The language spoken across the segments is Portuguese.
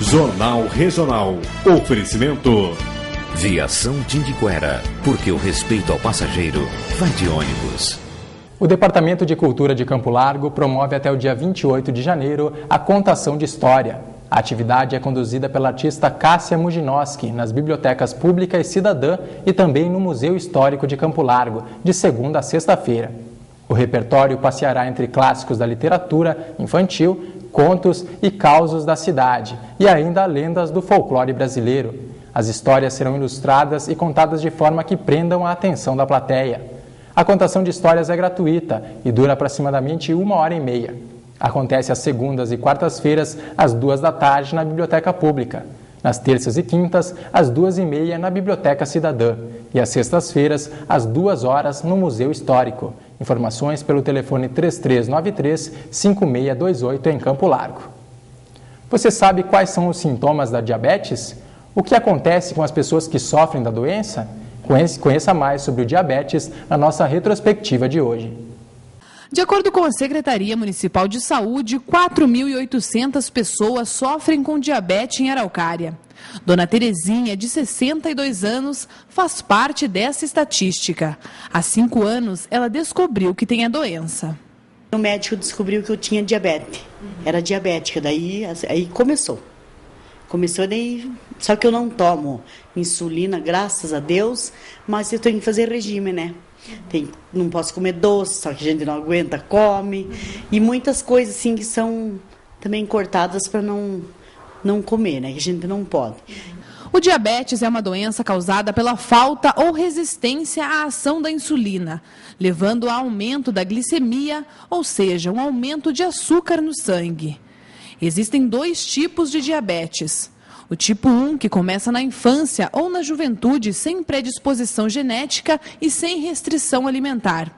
Jornal Regional. Oferecimento. Viação Tindiquera, porque o respeito ao passageiro vai de ônibus. O Departamento de Cultura de Campo Largo promove até o dia 28 de janeiro a contação de história. A atividade é conduzida pela artista Cássia Muginoski nas bibliotecas pública e cidadã e também no Museu Histórico de Campo Largo, de segunda a sexta-feira. O repertório passeará entre clássicos da literatura infantil, contos e causos da cidade e ainda lendas do folclore brasileiro. As histórias serão ilustradas e contadas de forma que prendam a atenção da plateia. A contação de histórias é gratuita e dura aproximadamente 1h30. Acontece às segundas e quartas-feiras, às 14h na Biblioteca Pública. Nas terças e quintas, às 14h30 na Biblioteca Cidadã. E às sextas-feiras, às 14h no Museu Histórico. Informações pelo telefone 3393-5628 em Campo Largo. Você sabe quais são os sintomas da diabetes? O que acontece com as pessoas que sofrem da doença? Conheça mais sobre o diabetes na nossa retrospectiva de hoje. De acordo com a Secretaria Municipal de Saúde, 4.800 pessoas sofrem com diabetes em Araucária. Dona Terezinha, de 62 anos, faz parte dessa estatística. Há 5 anos, ela descobriu que tem a doença. O médico descobriu que eu tinha diabetes. Era diabética, daí aí começou. Começou daí, só que eu não tomo insulina, graças a Deus, mas eu tenho que fazer regime, né? Não posso comer doce, só que a gente não aguenta, come. E muitas coisas assim que são também cortadas para não comer, né? Que a gente não pode. O diabetes é uma doença causada pela falta ou resistência à ação da insulina, levando a aumento da glicemia, ou seja, um aumento de açúcar no sangue. Existem 2 tipos de diabetes. O tipo 1, que começa na infância ou na juventude, sem predisposição genética e sem restrição alimentar.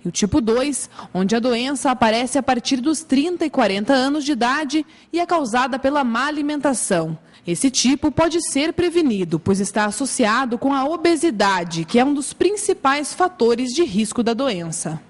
E o tipo 2, onde a doença aparece a partir dos 30 e 40 anos de idade e é causada pela má alimentação. Esse tipo pode ser prevenido, pois está associado com a obesidade, que é um dos principais fatores de risco da doença.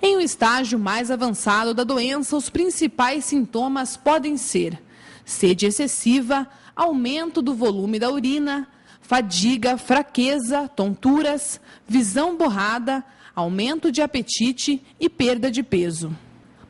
Em um estágio mais avançado da doença, os principais sintomas podem ser sede excessiva, aumento do volume da urina, fadiga, fraqueza, tonturas, visão borrada, aumento de apetite e perda de peso.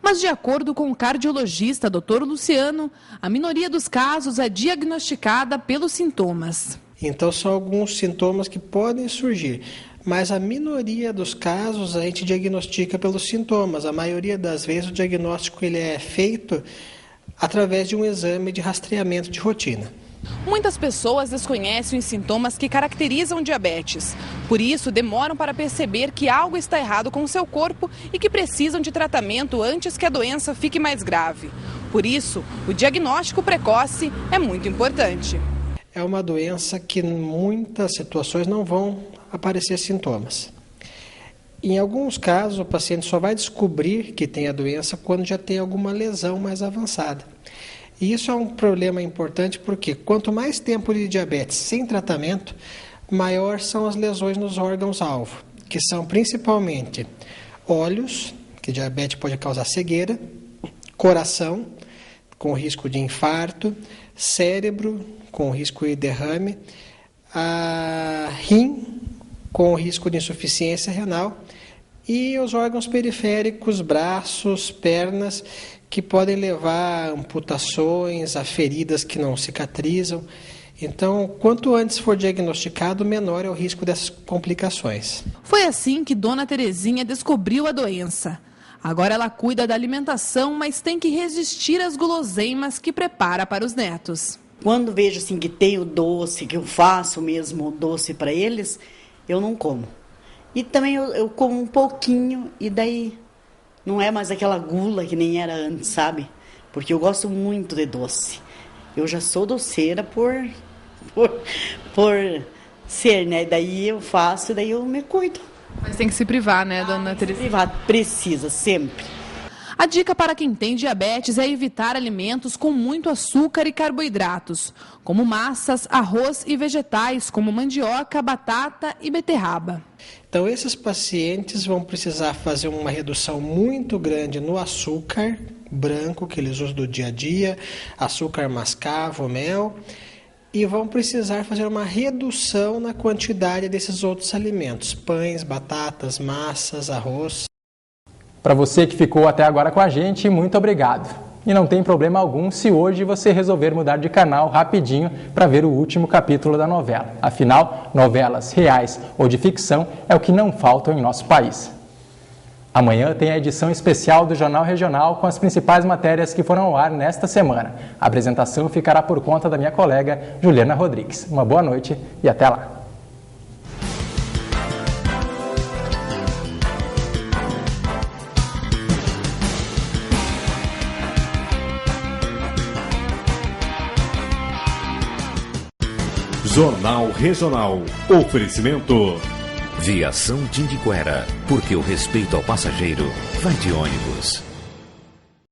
Mas, de acordo com o cardiologista Dr. Luciano, a minoria dos casos é diagnosticada pelos sintomas. Então, são alguns sintomas que podem surgir, mas a minoria dos casos a gente diagnostica pelos sintomas. A maioria das vezes o diagnóstico ele é feito através de um exame de rastreamento de rotina. Muitas pessoas desconhecem os sintomas que caracterizam o diabetes. Por isso, demoram para perceber que algo está errado com o seu corpo e que precisam de tratamento antes que a doença fique mais grave. Por isso, o diagnóstico precoce é muito importante. É uma doença que em muitas situações não vão aparecer sintomas. Em alguns casos, o paciente só vai descobrir que tem a doença quando já tem alguma lesão mais avançada. E isso é um problema importante porque quanto mais tempo de diabetes sem tratamento, maior são as lesões nos órgãos-alvo, que são principalmente olhos, que diabetes pode causar cegueira, coração, com risco de infarto, cérebro, com risco de derrame, rim, com risco de insuficiência renal, e os órgãos periféricos, braços, pernas, que podem levar a amputações, a feridas que não cicatrizam. Então, quanto antes for diagnosticado, menor é o risco dessas complicações. Foi assim que Dona Terezinha descobriu a doença. Agora ela cuida da alimentação, mas tem que resistir às guloseimas que prepara para os netos. Quando vejo assim que tem o doce, que eu faço mesmo o doce para eles, eu não como. E também eu como um pouquinho e daí não é mais aquela gula que nem era antes, sabe? Porque eu gosto muito de doce. Eu já sou doceira por ser, né? Daí eu faço, daí eu me cuido. Mas tem que se privar, né, dona Teresa? Privado, precisa, sempre. A dica para quem tem diabetes é evitar alimentos com muito açúcar e carboidratos, como massas, arroz e vegetais, como mandioca, batata e beterraba. Então, esses pacientes vão precisar fazer uma redução muito grande no açúcar branco que eles usam do dia a dia, açúcar mascavo, mel, e vão precisar fazer uma redução na quantidade desses outros alimentos, pães, batatas, massas, arroz. Para você que ficou até agora com a gente, muito obrigado. E não tem problema algum se hoje você resolver mudar de canal rapidinho para ver o último capítulo da novela. Afinal, novelas reais ou de ficção é o que não faltam em nosso país. Amanhã tem a edição especial do Jornal Regional com as principais matérias que foram ao ar nesta semana. A apresentação ficará por conta da minha colega Juliana Rodrigues. Uma boa noite e até lá. Jornal Regional. Oferecimento. Viação Tindiquera, porque o respeito ao passageiro vai de ônibus.